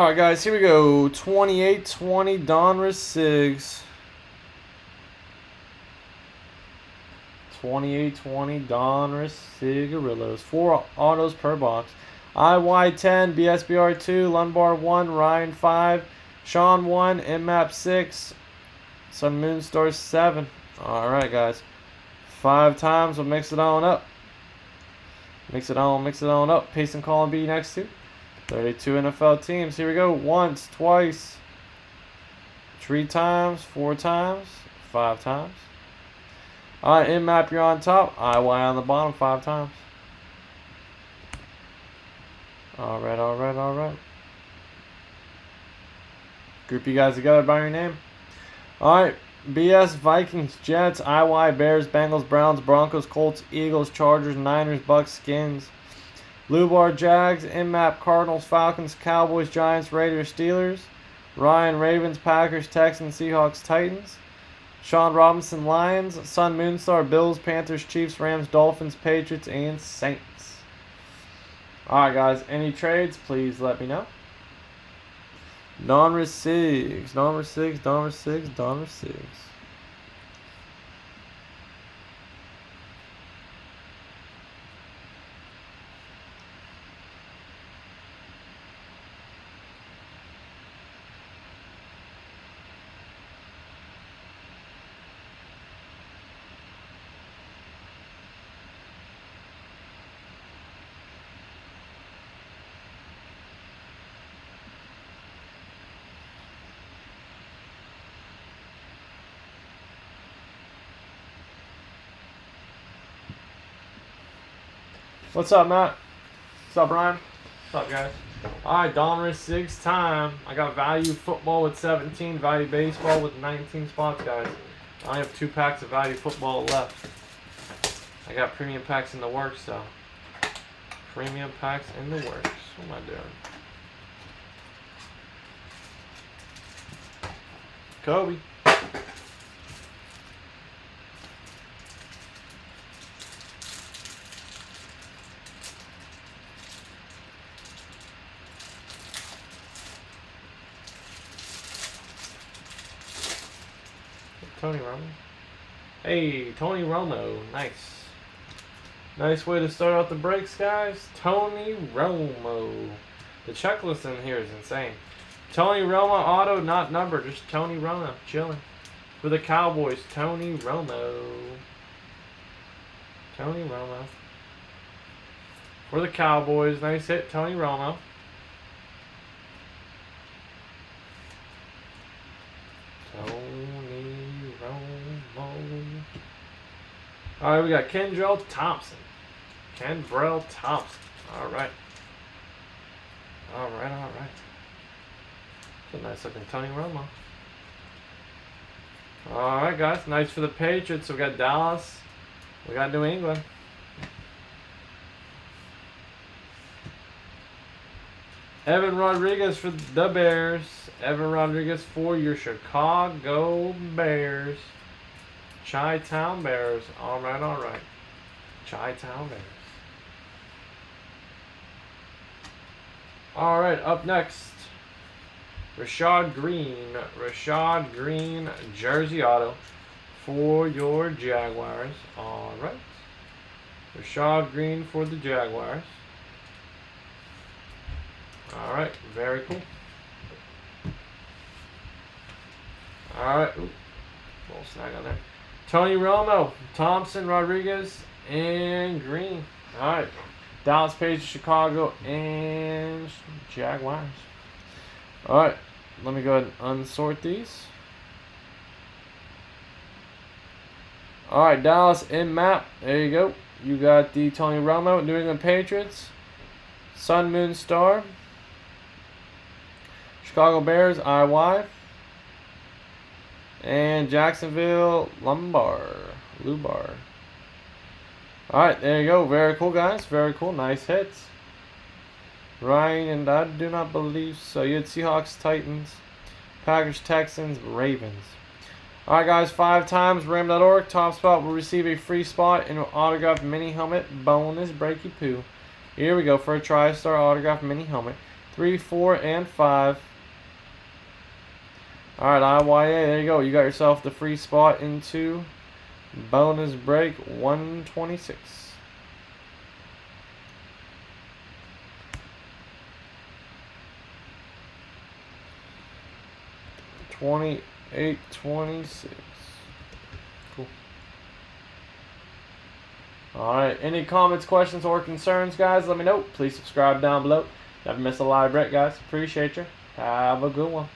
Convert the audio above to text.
Alright, guys, here we go. 28-20 Donruss Sigs. 28-20 Donruss Cigarillos. 4 autos per box. IY10, BSBR2, Lunbar 1, Ryan 5, Sean 1, MMAP 6, Sun Moonstar 7. Alright, guys. 5 times. We'll mix it on up. Mix it on up. Paste and column B next to 32 NFL teams. Here we go. Once, twice, 3 times, 4 times, 5 times. Alright, MMAP, you're on top. IY on the bottom 5 times. Alright. Group you guys together by your name. Alright, BS, Vikings, Jets, IY, Bears, Bengals, Browns, Broncos, Colts, Eagles, Chargers, Niners, Bucks, Skins. Lubar, Jags, MMAP, Cardinals, Falcons, Cowboys, Giants, Raiders, Steelers. Ryan, Ravens, Packers, Texans, Seahawks, Titans. Sean Robinson, Lions. Sun Moonstar, Bills, Panthers, Chiefs, Rams, Dolphins, Patriots, and Saints. Alright, guys, any trades, please let me know. Donruss Sigs. What's up, Matt? What's up, Brian? What's up, guys? Alright, Donruss Sigs time. I got value football with 17, value baseball with 19 spots, guys. I have 2 packs of value football left. I got premium packs in the works, so. Premium packs in the works. What am I doing? Kobe. Tony Romo. Hey, Tony Romo. Nice. Nice way to start out the breaks, guys. Tony Romo. The checklist in here is insane. Tony Romo auto, not number. Just Tony Romo. Chilling. For the Cowboys, Tony Romo. Tony Romo. For the Cowboys, nice hit, Tony Romo. Alright, we got Kendrell Thompson. Alright. It's a nice looking Tony Romo. Alright, guys. Nice for the Patriots. We got Dallas. We got New England. Evan Rodriguez for the Bears. Evan Rodriguez for your Chicago Bears. Chi-Town Bears. Alright. Chi-Town Bears. Alright, up next. Rashad Green, jersey auto for your Jaguars. Alright. Rashad Green for the Jaguars. Alright, very cool. Alright, little snag on there. Tony Romo, Thompson, Rodriguez, and Green. Alright. Dallas Page, Chicago, and Jaguars. Alright. Let me go ahead and unsort these. Alright, Dallas in map. There you go. You got the Tony Romo, New England Patriots, Sun Moon Star, Chicago Bears, IY, and Jacksonville Lubar. Alright, there you go. Very cool, guys. Very cool. Nice hits. Ryan, and I do not believe so. You had Seahawks, Titans, Packers, Texans, Ravens. Alright, guys. 5 times. Ram.org. Top spot will receive a free spot in an autographed mini helmet bonus breaky poo. Here we go for a TriStar autographed mini helmet. 3, 4, and 5. Alright, IYA, there you go. You got yourself the free spot into bonus break 126. 28-26. Cool. Alright, any comments, questions, or concerns, guys? Let me know. Please subscribe down below. Never miss a live break, guys. Appreciate you. Have a good one.